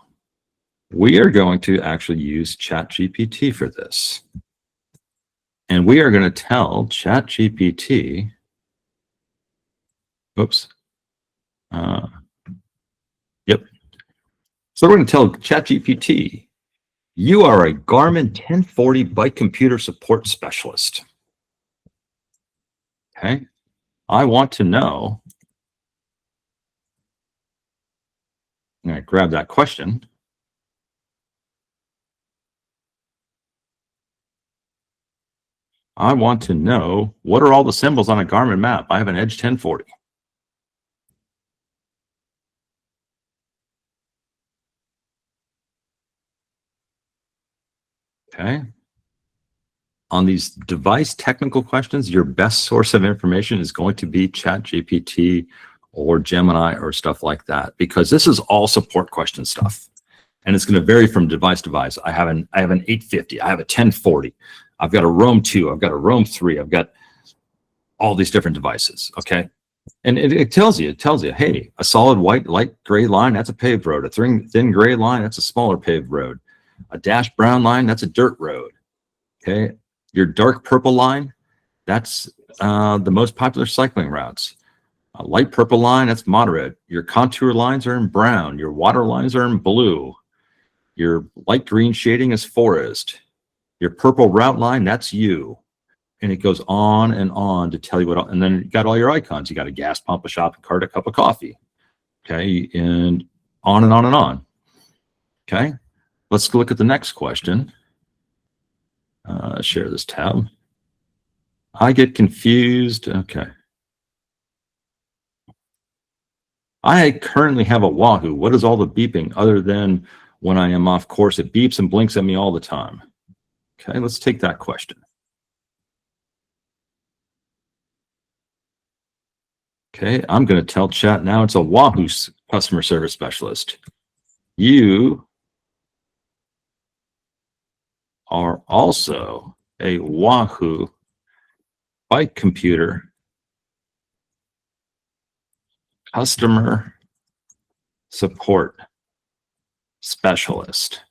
we are going to actually use ChatGPT for this. And we are going to tell ChatGPT, oops, yep. So we're going to tell ChatGPT, you are a Garmin 1040 bike computer support specialist. Okay. I want to know, I'm going to grab that question. I want to know, what are all the symbols on a Garmin map? I have an Edge 1040. Okay. On these device technical questions, your best source of information is going to be ChatGPT or Gemini or stuff like that, because this is all support question stuff. And it's going to vary from device to device. I have an 850. I have a 1040. I've got a Roam 2. I've got a Roam 3. I've got all these different devices. Okay. And it tells you, hey, a solid white, light gray line, that's a paved road. A thin gray line, that's a smaller paved road. A dashed brown line, that's a dirt road. Okay. Your dark purple line, that's the most popular cycling routes. A light purple line, that's moderate. Your contour lines are in brown. Your water lines are in blue. Your light green shading is forest. Your purple route line, that's you. And it goes on to tell you what, and then you got all your icons. You got a gas pump, a shopping cart, a cup of coffee. Okay, and on and on and on. Okay, let's look at the next question. Share this tab. I get confused. Okay. I currently have a Wahoo. What is all the beeping other than when I am off course? It beeps and blinks at me all the time. Okay, let's take that question. Okay, I'm going to tell chat now it's a Wahoo customer service specialist. You are also a Wahoo bike computer customer support specialist.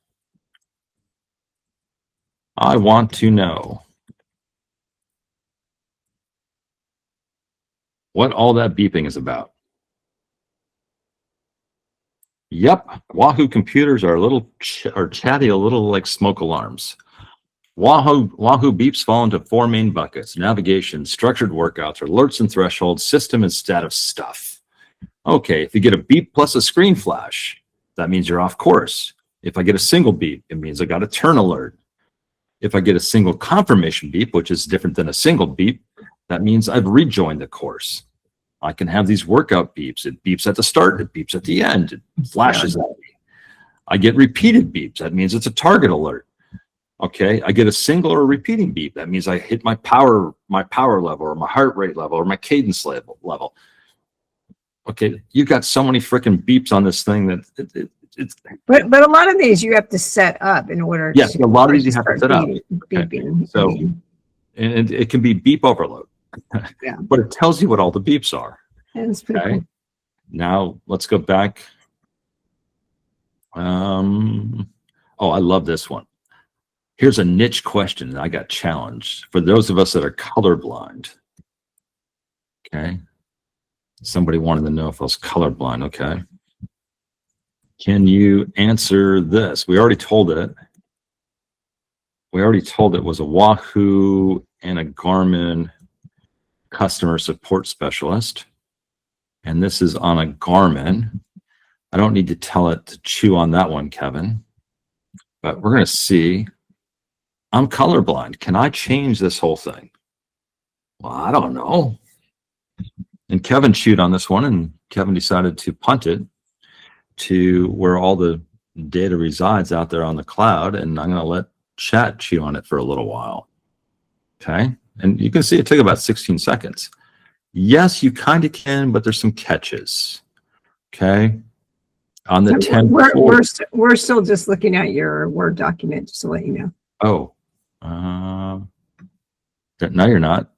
I want to know what all that beeping is about. Yep, Wahoo computers are a little chatty, a little like smoke alarms. Wahoo beeps fall into 4 main buckets: navigation, structured workouts, alerts and thresholds, system and status stuff. Okay, if you get a beep plus a screen flash, that means you're off course. If I get a single beep, it means I got a turn alert. If I get a single confirmation beep, which is different than a single beep, that means I've rejoined the course. I can have these workout beeps. It beeps at the start, it beeps at the end, it flashes at me. I get repeated beeps. That means it's a target alert. Okay, I get a single or repeating beep. That means I hit my power level or my heart rate level or my cadence level. Okay, you've got so many freaking beeps on this thing that it's. But a lot of these you have to set up in order. Yes, a lot of these you have to set up. Beeping. Okay. So, and it can be beep overload. Yeah. But it tells you what all the beeps are. That's pretty cool. Now let's go back. Oh, I love this one. Here's a niche question that I got challenged for those of us that are colorblind. Okay. Somebody wanted to know if I was colorblind. Okay. Can you answer this? We already told it. We already told it was a Wahoo and a Garmin customer support specialist. And this is on a Garmin. I don't need to tell it to chew on that one, Kevin. But we're going to see. I'm colorblind. Can I change this whole thing? Well, I don't know. And Kevin chewed on this one, and Kevin decided to punt it to where all the data resides out there on the cloud, and I'm going to let chat chew on it for a little while. Okay. And you can see it took about 16 seconds. Yes, you kind of can, but there's some catches. Okay. On the 10. We're still just looking at your Word document, just to let you know. Oh. No, you're not.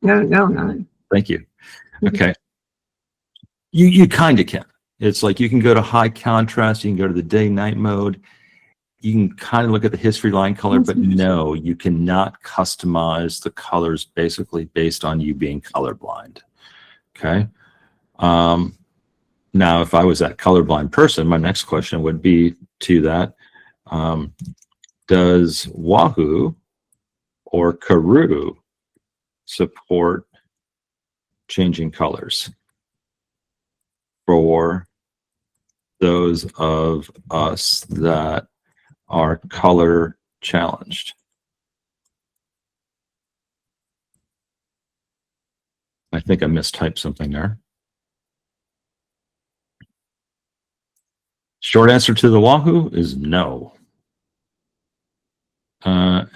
No, not. Thank you. Okay. You kind of can. It's like you can go to high contrast, you can go to the day-night mode. You can kind of look at the history line color, but no, you cannot customize the colors basically based on you being colorblind. Okay. Now, if I was that colorblind person, my next question would be to that. Does Wahoo or Karoo support changing colors for those of us that are color challenged? I think I mistyped something there. Short answer to the Wahoo is no.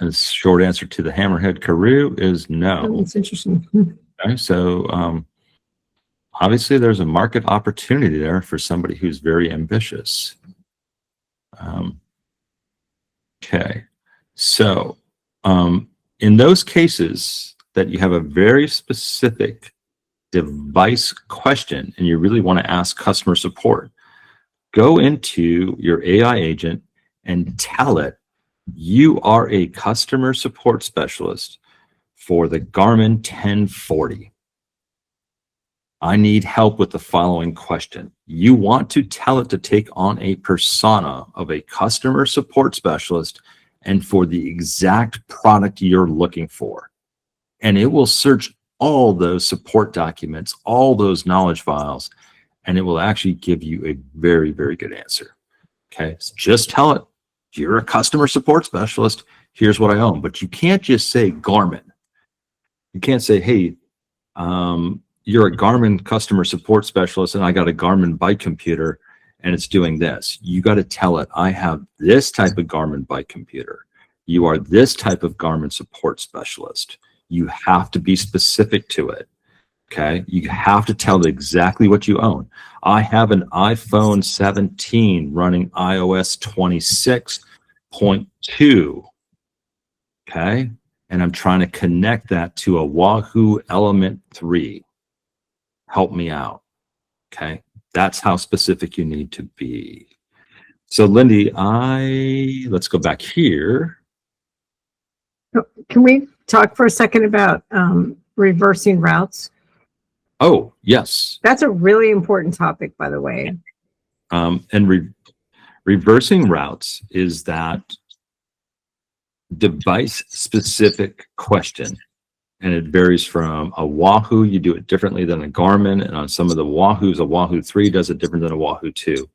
And short answer to the Hammerhead Karoo is no. Oh, that's interesting. Okay, so obviously there's a market opportunity there for somebody who's very ambitious. Okay, so in those cases that you have a very specific device question and you really want to ask customer support, go into your AI agent and tell it you are a customer support specialist for the Garmin 1040. I need help with the following question. You want to tell it to take on a persona of a customer support specialist and for the exact product you're looking for. And it will search all those support documents, all those knowledge files, and it will actually give you a very, very good answer. Okay, so just tell it, you're a customer support specialist, here's what I own. But you can't just say Garmin. You can't say, hey, you're a Garmin customer support specialist and I got a Garmin bike computer and it's doing this. You got to tell it, I have this type of Garmin bike computer. You are this type of Garmin support specialist. You have to be specific to it. Okay. You have to tell it exactly what you own. I have an iPhone 17 running iOS 26.2. Okay. and I'm trying to connect that to a Wahoo element 3. Help me out. Okay. That's how specific you need to be. So Lindy, let's go back here. Can we talk for a second about reversing routes? Oh, yes. That's a really important topic, by the way. And reversing routes is that device specific question. And it varies from a Wahoo, you do it differently than a Garmin. And on some of the Wahoos, a Wahoo 3 does it different than a Wahoo 2.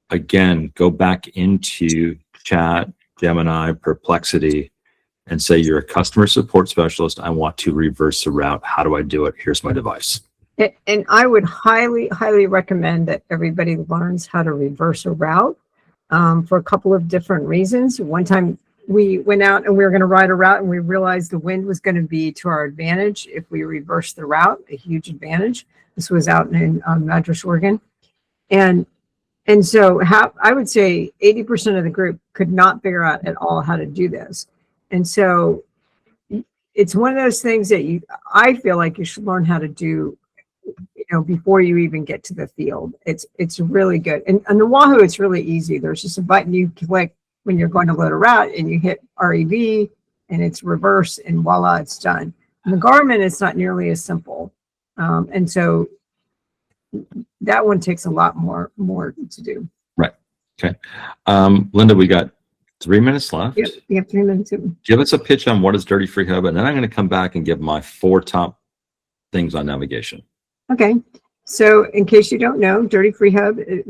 Again, go back into Chat, Gemini, Perplexity, and say you're a customer support specialist. I want to reverse a route. How do I do it? Here's my device. And I would highly, highly recommend that everybody learns how to reverse a route for a couple of different reasons. One time we went out and we were going to ride a route and we realized the wind was going to be to our advantage if we reversed the route, a huge advantage. This was out in Madras, Oregon. And so I would say 80% of the group could not figure out at all how to do this. And so it's one of those things that I feel like you should learn how to do, before you even get to the field. It's really good. And on the Wahoo, it's really easy. There's just a button you click when you're going to load a route and you hit REV and it's reverse and voila, it's done. In the Garmin, it's not nearly as simple. And so that one takes a lot more to do. Right. Okay. Linda, we got 3 minutes left. Yep, you have 3 minutes. Give us a pitch on what is Dirty Freehub, and then I'm going to come back and give my 4 top things on navigation. Okay. So in case you don't know, Dirty Freehub,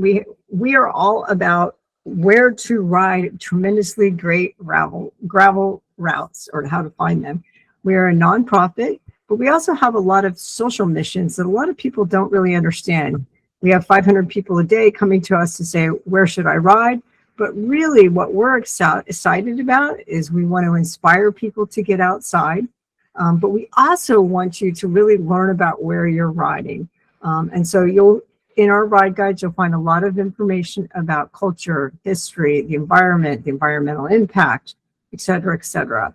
we are all about where to ride tremendously great gravel routes, or how to find them. We are a nonprofit, but we also have a lot of social missions that a lot of people don't really understand. We have 500 people a day coming to us to say, where should I ride? But really what we're excited about is we want to inspire people to get outside. But we also want you to really learn about where you're riding. And so in our ride guides, you'll find a lot of information about culture, history, the environment, the environmental impact, et cetera, et cetera.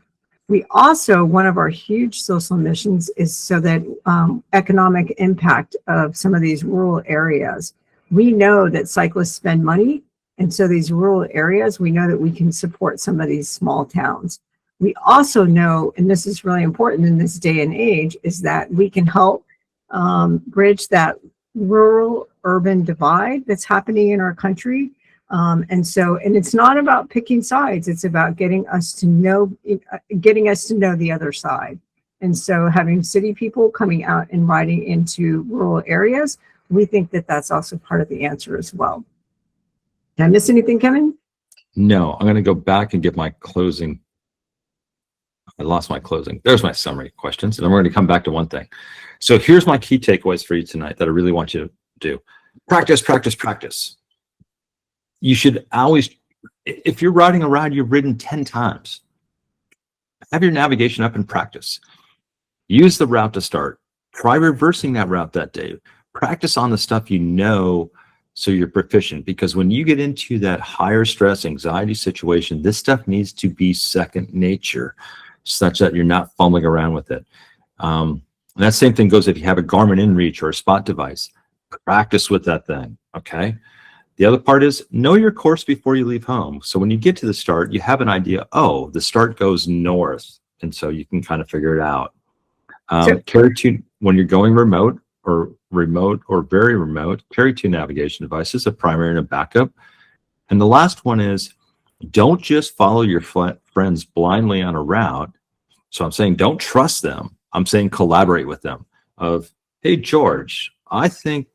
We also, one of our huge social missions is so that economic impact of some of these rural areas. We know that cyclists spend money. And so these rural areas, we know that we can support some of these small towns. We also know, and this is really important in this day and age, is that we can help bridge that rural urban divide that's happening in our country. And it's not about picking sides. It's about getting us to know the other side. And so having city people coming out and riding into rural areas, we think that that's also part of the answer as well. Did I miss anything, Kevin? No, I'm going to go back and get my closing. I lost my closing. There's my summary questions. And then we're going to come back to one thing. So here's my key takeaways for you tonight that I really want you to do. Practice, practice, practice. You should always, if you're riding a ride you've ridden 10 times, have your navigation up and practice. Use the route to start. Try reversing that route that day. Practice on the stuff you know so you're proficient, because when you get into that higher stress anxiety situation, this stuff needs to be second nature, such that you're not fumbling around with it. And that same thing goes if you have a Garmin InReach or a Spot device. Practice with that thing, okay? The other part is know your course before you leave home. So when you get to the start, you have an idea, oh, the start goes north, and so you can kind of figure it out. Carry two, when you're going remote or very remote, carry 2 navigation devices, a primary and a backup. And the last one is don't just follow your friends blindly on a route. So I'm saying don't trust them. I'm saying collaborate with them. Hey, George, I think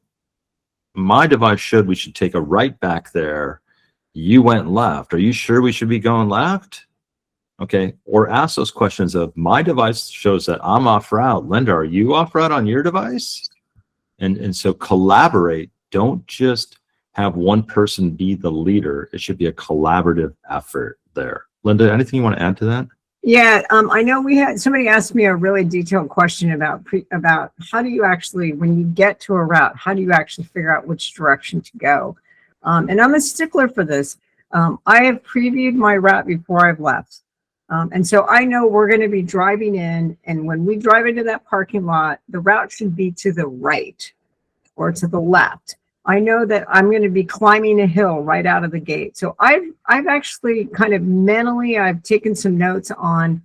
my device we should take a right back there. You went left. Are you sure we should be going left? Okay. Or ask those questions of my device shows that I'm off route. Linda, are you off route on your device? And so collaborate. Don't just have one person be the leader. It should be a collaborative effort there. Linda, anything you want to add to that? Yeah, I know somebody asked me a really detailed question about how do you actually, when you get to a route, how do you actually figure out which direction to go? And I'm a stickler for this. I have previewed my route before I've left. And so I know we're going to be driving in, and when we drive into that parking lot, the route should be to the right or to the left. I know that I'm going to be climbing a hill right out of the gate. So I've actually kind of mentally, I've taken some notes on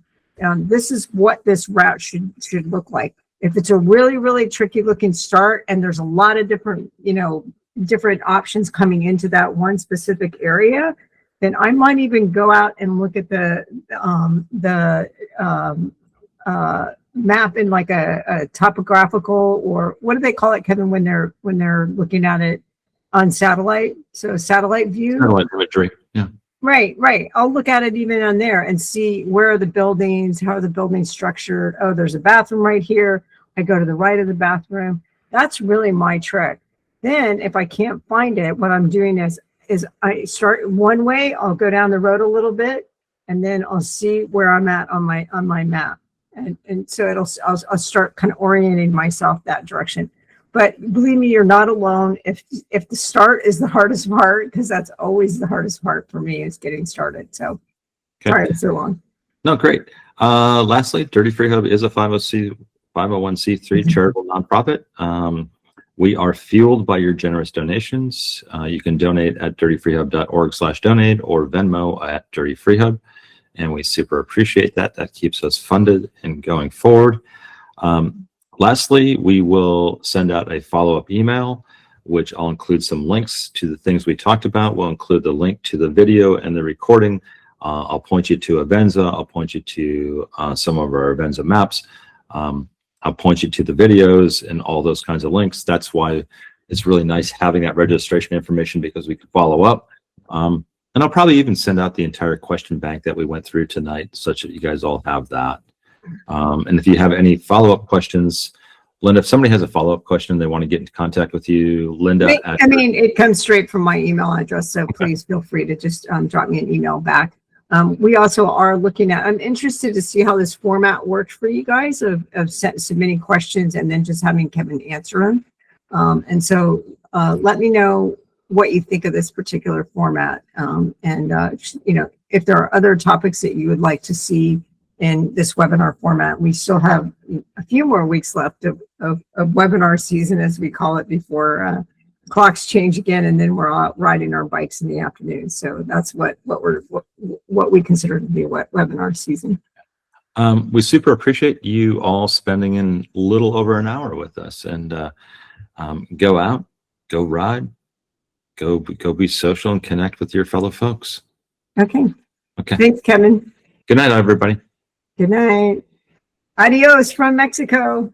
this is what this route should look like. If it's a really, really tricky looking start and there's a lot of different, different options coming into that one specific area, then I might even go out and look at the map in like a topographical, or what do they call it, Kevin, when they're looking at it on satellite? So satellite view. Satellite imagery. Yeah. Right. I'll look at it even on there and see where are the buildings, how are the buildings structured. Oh, there's a bathroom right here. I go to the right of the bathroom. That's really my trick. Then if I can't find it, what I'm doing is I start one way, I'll go down the road a little bit, and then I'll see where I'm at on my map. And so I'll start kind of orienting myself that direction. But believe me, you're not alone. If the start is the hardest part, because that's always the hardest part for me, is getting started. So, Okay. Sorry it's so long. No, great. Lastly, Dirty Freehub is a 501c3 charitable nonprofit. We are fueled by your generous donations. You can donate at dirtyfreehub.org/donate or Venmo at Dirty Freehub. And we super appreciate that. That keeps us funded and going forward. Lastly, we will send out a follow-up email, which I'll include some links to the things we talked about. We'll include the link to the video and the recording. I'll point you to Avenza. I'll point you to some of our Avenza maps. I'll point you to the videos and all those kinds of links. That's why it's really nice having that registration information, because we can follow up. And I'll probably even send out the entire question bank that we went through tonight, such that you guys all have that. And if you have any follow-up questions, Linda, if somebody has a follow-up question, they want to get into contact with you, Linda. It comes straight from my email address, so please feel free to just drop me an email back. We also are looking at, I'm interested to see how this format works for you guys of submitting questions and then just having Kevin answer them. And so let me know what you think of this particular format. If there are other topics that you would like to see in this webinar format. We still have a few more weeks left of webinar season, as we call it, before clocks change again, and then we're out riding our bikes in the afternoon. So that's what we consider to be a webinar season. We super appreciate you all spending in a little over an hour with us, and go out, go ride, go be social and connect with your fellow folks. Okay. Okay. Thanks, Kevin. Good night, everybody. Good night. Adios from Mexico.